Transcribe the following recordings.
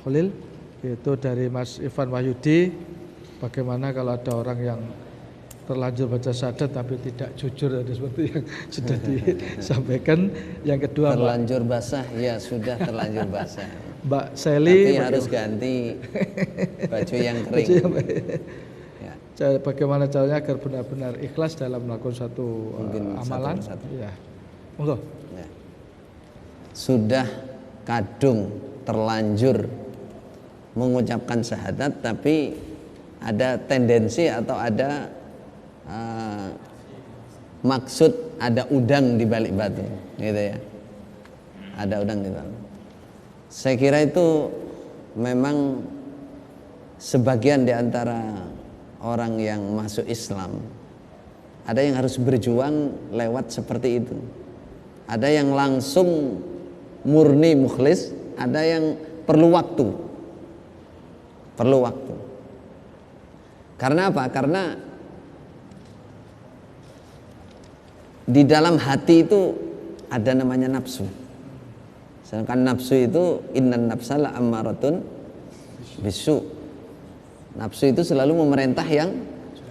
Khalil, itu dari Mas Ivan Wahyudi. Bagaimana kalau ada orang yang terlanjur baca syahadat tapi tidak jujur tadi seperti yang sudah disampaikan. Yang kedua terlanjur basah, ya sudah terlanjur basah. Mbak Seli tapi harus ganti baju yang kering. Ya. Bagaimana caranya agar benar-benar ikhlas dalam melakukan suatu amalan? Satu. Ya. Monggo. Ya. Sudah kadung terlanjur mengucapkan syahadat tapi ada tendensi atau ada maksud, ada udang di balik batu, gitu ya. Ada udang di balik. Saya kira itu memang sebagian di antara orang yang masuk Islam, ada yang harus berjuang lewat seperti itu. Ada yang langsung murni mukhlis, ada yang perlu waktu. Perlu waktu. Karena apa? Karena di dalam hati itu ada namanya nafsu. Sedangkan nafsu itu innan nafsa la ammaratun bisu. Nafsu itu selalu memerintah yang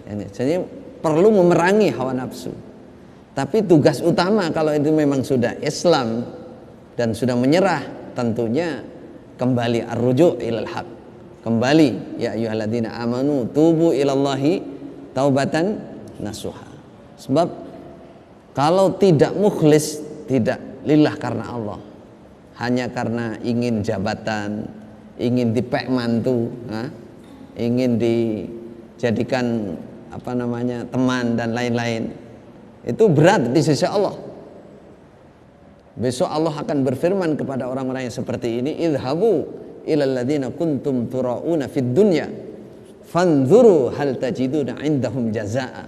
ini. Jadi perlu memerangi hawa nafsu. Tapi tugas utama kalau itu memang sudah Islam dan sudah menyerah, tentunya kembali ar-ruju' ilal haq. Kembali ya ayyuhalladzina amanu tubu ilallahi taubatan nasuha. Sebab kalau tidak mukhlis, tidak lillah karena Allah, hanya karena ingin jabatan, ingin dipek mantu, ingin dijadikan teman dan lain-lain, itu berat di sisi Allah. Besok Allah akan berfirman kepada orang-orang yang seperti ini, idhabu ilal ladzina kuntum turauna fid dunya fanzuru hal tajiduna indahum jazaa.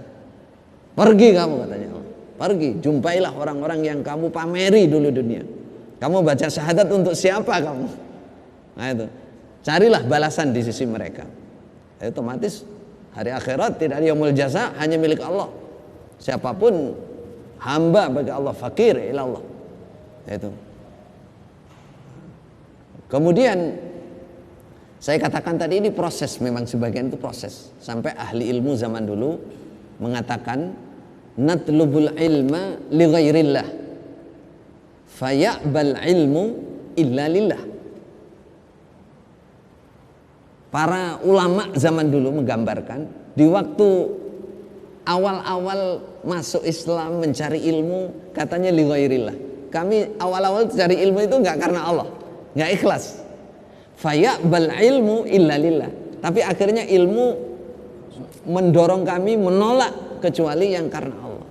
Pergi kamu, katanya Allah. Pergi, jumpailah orang-orang yang kamu pameri dulu dunia. Kamu baca syahadat untuk siapa kamu? Nah itu, carilah balasan di sisi mereka. Otomatis hari akhirat tidak ada yaumul jaza, hanya milik Allah. Siapapun hamba bagi Allah, fakir ila Allah. Itu. Kemudian saya katakan tadi ini proses, memang sebagian itu proses. Sampai ahli ilmu zaman dulu mengatakan natlubul ilma li ghairillah fayaqbal ilmu illa lillah. Para ulama zaman dulu menggambarkan di waktu awal-awal masuk Islam mencari ilmu, katanya li ghairillah. Kami awal-awal cari ilmu itu enggak karena Allah, enggak ikhlas. Fayaqbal ilmu illa lillah. Tapi akhirnya ilmu mendorong kami menolak kecuali yang karena Allah.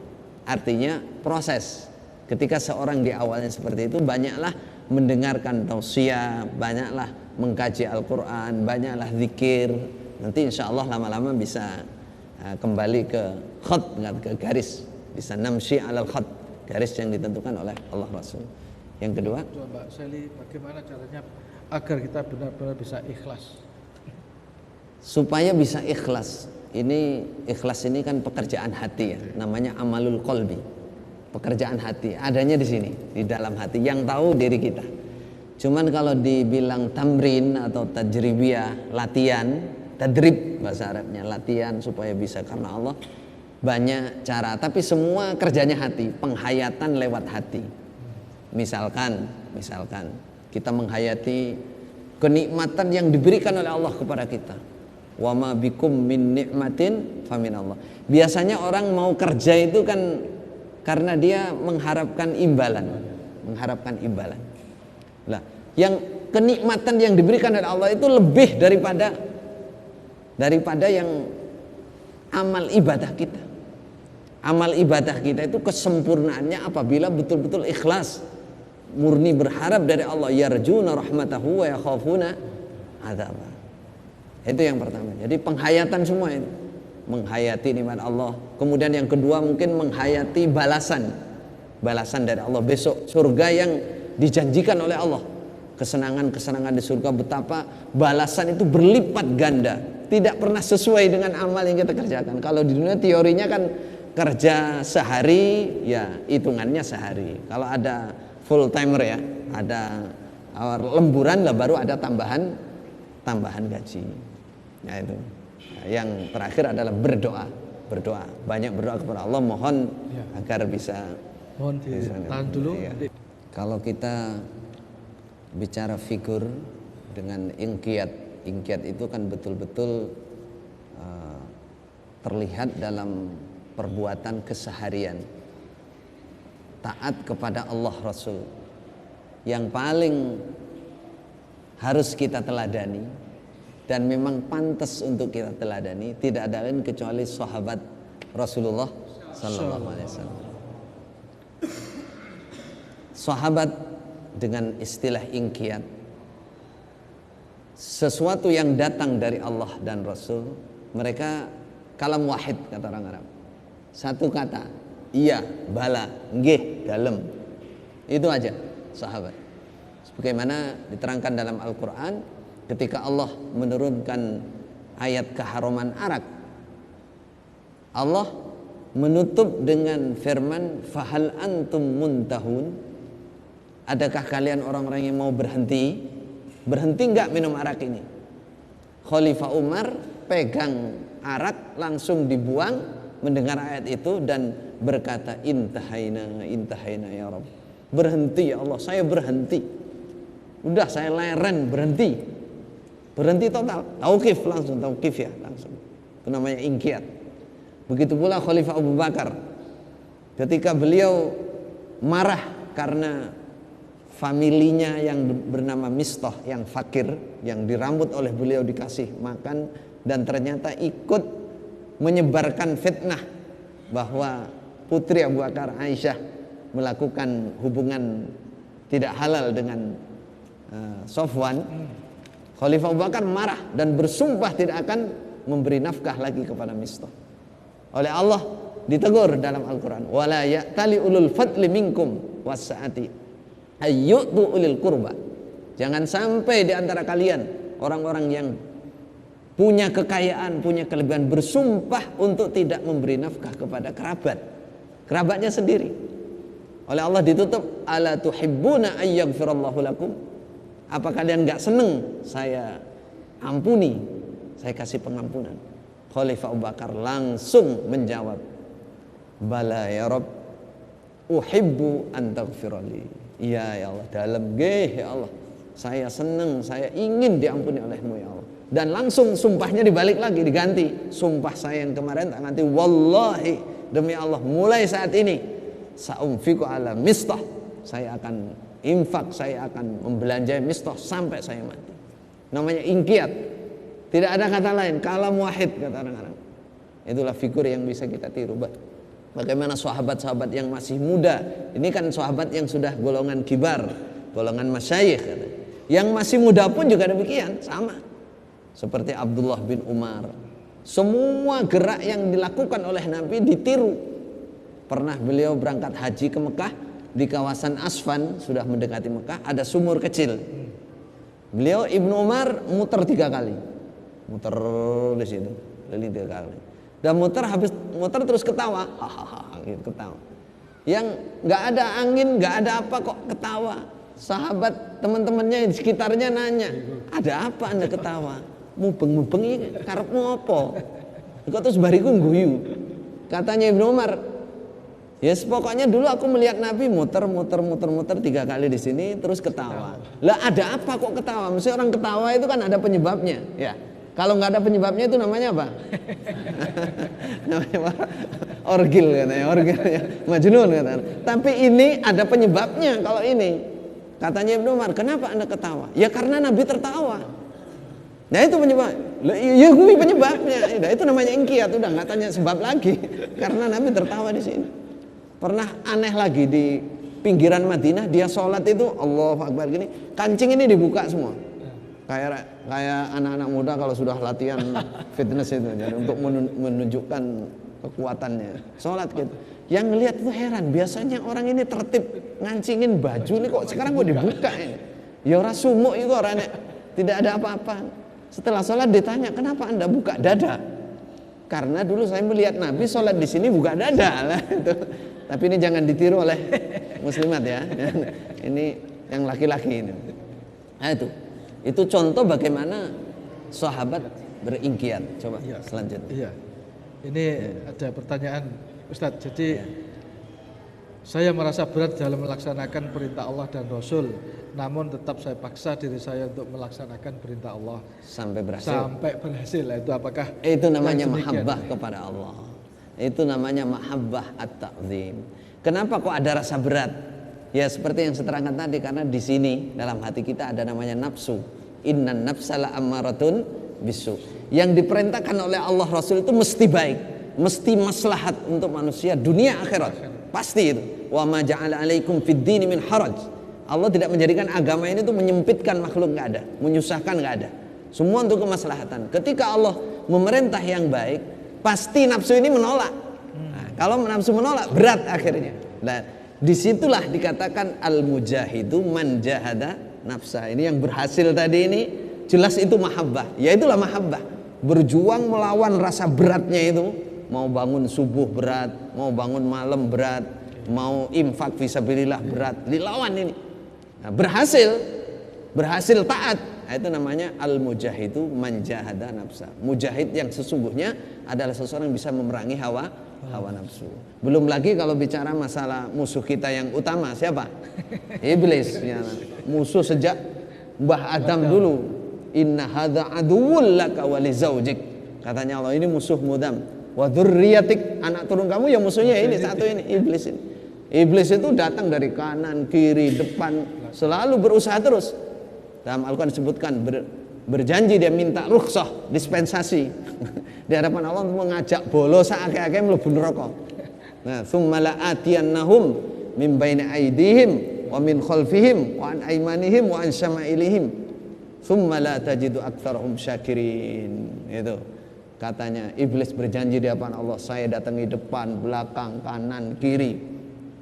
Artinya proses. Ketika seorang di awalnya seperti itu, banyaklah mendengarkan tausiah, banyaklah mengkaji Al-Quran, banyaklah zikir. Nanti insya Allah lama-lama bisa kembali ke khat, ke garis, bisa namshi alal khat, garis yang ditentukan oleh Allah Rasul. Yang kedua, Mbak Seli, bagaimana caranya agar kita benar-benar bisa ikhlas? Supaya bisa ikhlas, ini ikhlas ini kan pekerjaan hati ya, namanya amalul qalbi. Pekerjaan hati adanya di sini, di dalam hati, yang tahu diri kita. Cuman kalau dibilang tamrin atau tajribiyah, latihan, tadrib bahasa Arabnya, latihan supaya bisa karena Allah, banyak cara, tapi semua kerjanya hati, penghayatan lewat hati. Misalkan kita menghayati kenikmatan yang diberikan oleh Allah kepada kita. Wa ma bikum min ni'matin famin Allah. Biasanya orang mau kerja itu kan karena dia mengharapkan imbalan. Lah, yang kenikmatan yang diberikan oleh Allah itu lebih daripada yang amal ibadah kita. Amal ibadah kita itu kesempurnaannya apabila betul-betul ikhlas, murni berharap dari Allah, yarjuna rahmatahu wa yakhafuna adzabah. Itu yang pertama. Jadi penghayatan semua itu, menghayati nikmat Allah. Kemudian yang kedua mungkin menghayati balasan dari Allah besok, surga yang dijanjikan oleh Allah. Kesenangan di surga, betapa balasan itu berlipat ganda, tidak pernah sesuai dengan amal yang kita kerjakan. Kalau di dunia teorinya kan kerja sehari ya hitungannya sehari. Kalau ada full timer ya, ada lemburan lah baru ada tambahan tambahan gaji. Nah itu. Nah, yang terakhir adalah berdoa. Banyak berdoa kepada Allah, mohon agar bisa. Mohon ditahan dulu. Ya. Kalau kita bicara figur dengan ingkiat itu kan betul-betul terlihat dalam perbuatan keseharian, taat kepada Allah Rasul. Yang paling harus kita teladani dan memang pantas untuk kita teladani tidak ada lain kecuali sahabat Rasulullah sallallahu alaihi wasallam. Sahabat dengan istilah ingkiat, sesuatu yang datang dari Allah dan Rasul, mereka kalam wahid kata orang Arab. Satu kata, iya, bala, nggih, dalem. Itu aja sahabat. Sebagaimana diterangkan dalam Al-Quran ketika Allah menurunkan ayat keharuman arak, Allah menutup dengan firman fahal antum muntahun, adakah kalian orang-orang yang mau berhenti enggak minum arak ini? Khalifah Umar pegang arak langsung dibuang mendengar ayat itu dan berkata intahaina ya Rabb, berhenti ya Allah, saya berhenti, udah saya leren, berhenti total, tauqif ya langsung. Itu namanya ingkiat. Begitu pula Khalifah Abu Bakar ketika beliau marah karena familinya yang bernama Mistah yang fakir, yang dirambut oleh beliau dikasih makan, dan ternyata ikut menyebarkan fitnah bahwa putri Abu Bakar Aisyah melakukan hubungan tidak halal dengan Sofwan. Khalifah Abu Bakar marah dan bersumpah tidak akan memberi nafkah lagi kepada Mistah. Oleh Allah ditegur dalam Al-Quran, wala ya'tali ulul fadli minkum wasa'ati ayyutu ulil kurba. Jangan sampai di antara kalian orang-orang yang punya kekayaan, punya kelebihan bersumpah untuk tidak memberi nafkah kepada kerabatnya sendiri. Oleh Allah ditutup, ala tuhibbuna ayyaghfirallahu lakum, apa kalian gak seneng saya ampuni, saya kasih pengampunan? Khalifah Abu Bakar langsung menjawab, bala ya Rabb, uhibbu an taghfirali. Iya ya Allah, dalam ya Allah, saya senang, saya ingin diampuni olehmu ya Allah. Dan langsung sumpahnya dibalik lagi, diganti. Sumpah saya yang kemarin tak ganti, wallahi demi Allah mulai saat ini saumfiku ala Mistah, saya akan infak, saya akan membelanjai Mistah sampai saya mati. Namanya ingkiat. Tidak ada kata lain, kalam wahid kata orang-orang. Itulah figur yang bisa kita tiru. Bagaimana sahabat-sahabat yang masih muda, ini kan sahabat yang sudah golongan kibar, golongan masyayikh. Yang masih muda pun juga demikian, sama. Seperti Abdullah bin Umar. Semua gerak yang dilakukan oleh Nabi ditiru. Pernah beliau berangkat haji ke Mekah, di kawasan Asfan, sudah mendekati Mekah, ada sumur kecil. Beliau Ibnu Umar muter 3 kali. Muter di situ, keliling 3 kali. Dan habis muter terus ketawa, hahaha, gitu ketawa. Yang nggak ada angin, nggak ada apa kok ketawa. Sahabat teman-temannya di sekitarnya nanya, ada apa anda ketawa? Mubeng-mubeng ini karepmu apa? Kok terus bariku guyu. Katanya Ibnu Umar, yes pokoknya dulu aku melihat Nabi muter 3 kali di sini terus ketawa. Lah ada apa kok ketawa? Mesti orang ketawa itu kan ada penyebabnya, ya. Kalau nggak ada penyebabnya itu namanya apa? Namanya apa? Orgil katanya, orgil ya. Majnun katanya. Tapi ini ada penyebabnya kalau ini. Katanya Ibnu Umar, kenapa anda ketawa? Ya karena Nabi tertawa. Nah itu penyebab. Ya gue penyebabnya. Nah, itu namanya ingkiat. Udah nggak tanya sebab lagi. Karena Nabi tertawa di sini. Pernah aneh lagi di pinggiran Madinah, dia sholat itu Allahu Akbar gini, kancing ini dibuka semua. Kayak anak-anak muda kalau sudah latihan fitness itu, jadi untuk menunjukkan kekuatannya. Sholat gitu. Yang ngelihat itu heran, biasanya orang ini tertib ngancingin baju ini kok sekarang kok dibuka ini. Ya orang sumuk itu orangnya tidak ada apa-apa. Setelah sholat ditanya, kenapa anda buka dada? Karena dulu saya melihat Nabi sholat di sini buka dada lah itu. Tapi ini jangan ditiru oleh muslimat ya. Ini yang laki-laki ini. Nah itu contoh bagaimana sahabat beringkiat. Coba Iya. selanjutnya. Iya. Ini ada pertanyaan Ustadz. Jadi saya merasa berat dalam melaksanakan perintah Allah dan Rasul, namun tetap saya paksa diri saya untuk melaksanakan perintah Allah Sampai berhasil. sampai berhasil. Itu apakah Itu namanya yang demikian? mahabbah kepada Allah. Itu namanya mahabbah at-ta'zim. Kenapa kok ada rasa berat? Ya seperti yang saya terangkan tadi, karena di sini dalam hati kita ada namanya nafsu. Innan nafsala ammaratun bisu. Yang diperintahkan oleh Allah Rasul itu mesti baik, mesti maslahat untuk manusia dunia akhirat. Pasti itu. Wa ma ja'ala 'alaikum fid dini min haraj. Allah tidak menjadikan agama ini tuh menyempitkan makhluk, enggak ada, menyusahkan, enggak ada. Semua untuk kemaslahatan. Ketika Allah memerintah yang baik, pasti nafsu ini menolak. Nah, kalau nafsu menolak, berat akhirnya. Nah, disitulah dikatakan al-mujahidu man jahada nafsa. Ini yang berhasil tadi ini jelas itu mahabbah. Ya itulah mahabbah. Berjuang melawan rasa beratnya itu. Mau bangun subuh berat, mau bangun malam berat, mau infak fisabilillah berat, dilawan ini. Nah, berhasil taat. Nah, itu namanya al-mujahidu man jahada nafsa. Mujahid yang sesungguhnya adalah seseorang yang bisa memerangi hawa nafsu. Belum lagi kalau bicara masalah musuh kita yang utama, siapa? Iblis. Ya. Musuh sejak Mbah Adam dulu. Inna hadza aduwwul laka wa li zaujik. Katanya Allah, ini musuh mudam. Wa dzurriyyatik, anak turun kamu ya musuhnya ini satu ini, iblis ini. Iblis itu datang dari kanan, kiri, depan, selalu berusaha terus. Dalam Al-Quran disebutkan berjanji dia minta rukhsah, dispensasi di hadapan Allah untuk mengajak bolos akeh-akeh mlebu neraka. Nah, tsumma la'atiyannahum min baini aydihim wa min khalfihim wa an aymanihim wa an syama'ilihim tsumma la tajidu aktsarahum syakirin. Itu katanya iblis berjanji di hadapan Allah, saya datangi depan, belakang, kanan, kiri,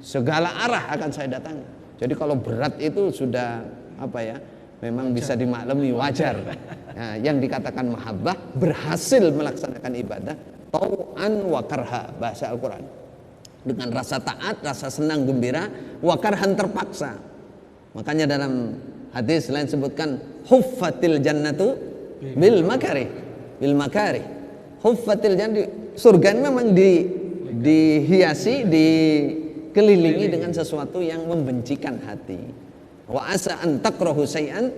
segala arah akan saya datangi. Jadi kalau berat itu sudah apa ya, memang bisa dimaklumi, wajar. Nah, yang dikatakan mahabbah berhasil melaksanakan ibadah tau'an wa karha, bahasa Al-Quran, dengan rasa taat, rasa senang gembira, wa karhan terpaksa. Makanya dalam hadis lain sebutkan huffatil jannatu bil makarih, bil makarih. Huffatil jannah, surga ini memang dihiasi, dikelilingi dengan sesuatu yang membencikan hati. Wa asa an takrahu syai'an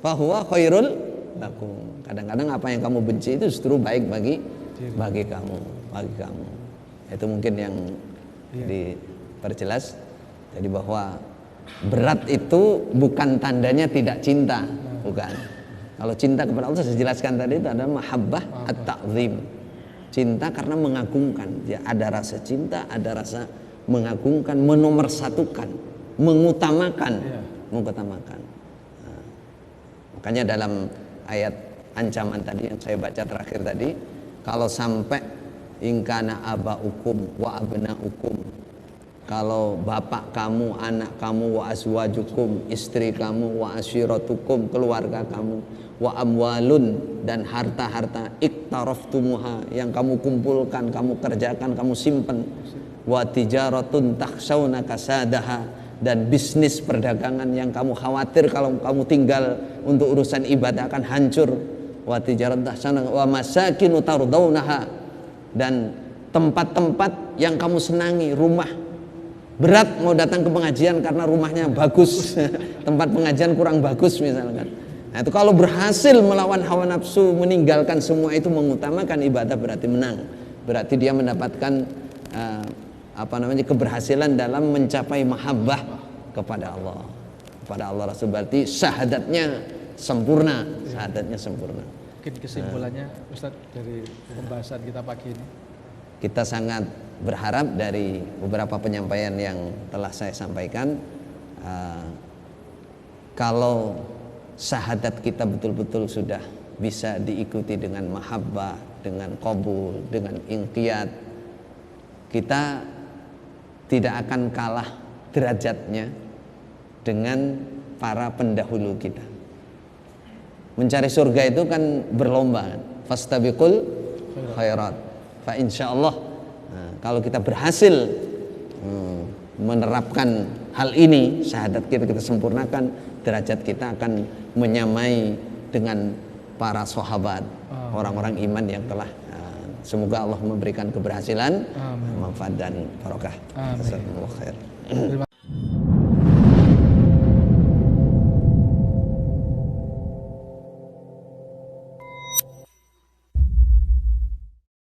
fa huwa khairul lakum. Kadang-kadang apa yang kamu benci itu justru baik bagi kamu. Itu mungkin yang diperjelas. Jadi bahwa berat itu bukan tandanya tidak cinta, bukan. Kalau cinta kepada Allah saya jelaskan tadi itu adalah mahabbah at-ta'zim. Cinta karena mengagungkan. Ya, ada rasa cinta, ada rasa mengagungkan, menomorsatukan, mengutamakan. Nah, makanya dalam ayat ancaman tadi yang saya baca terakhir tadi, kalau sampai ingkana abaukum wa abnaukum, kalau bapak kamu, anak kamu, wa azwajukum, istri kamu, wa asyiratukum, keluarga kamu, wa amwalun, dan harta-harta iktaraftumuha, yang kamu kumpulkan, kamu kerjakan, kamu simpen, wa tijaratun takhshawna kasadaha, dan bisnis perdagangan yang kamu khawatir kalau kamu tinggal untuk urusan ibadah akan hancur, wa tijaratun takhshawna, wa masakinu tardawnaha, dan tempat-tempat yang kamu senangi, rumah. Berat mau datang ke pengajian karena rumahnya bagus, tempat pengajian kurang bagus misalkan. Nah, itu kalau berhasil melawan hawa nafsu, meninggalkan semua itu, mengutamakan ibadah, berarti menang. Berarti dia mendapatkan keberhasilan dalam mencapai mahabbah kepada Allah. Kepada Allah Rasul, berarti syahadatnya sempurna, Mungkin kesimpulannya Ustadz dari pembahasan kita pagi ini. Kita sangat berharap dari beberapa penyampaian yang telah saya sampaikan, kalau syahadat kita betul-betul sudah bisa diikuti dengan mahabbah, dengan qabul, dengan inqiyad, kita tidak akan kalah derajatnya dengan para pendahulu kita. Mencari surga itu kan berlomba, fastabiqul khairat, fa insyaallah. Nah, kalau kita berhasil menerapkan hal ini, syahadat kita sempurnakan, derajat kita akan menyamai dengan para sahabat, orang-orang iman yang telah semoga Allah memberikan keberhasilan, manfaat dan barokah. Jazakumullah khair. Terima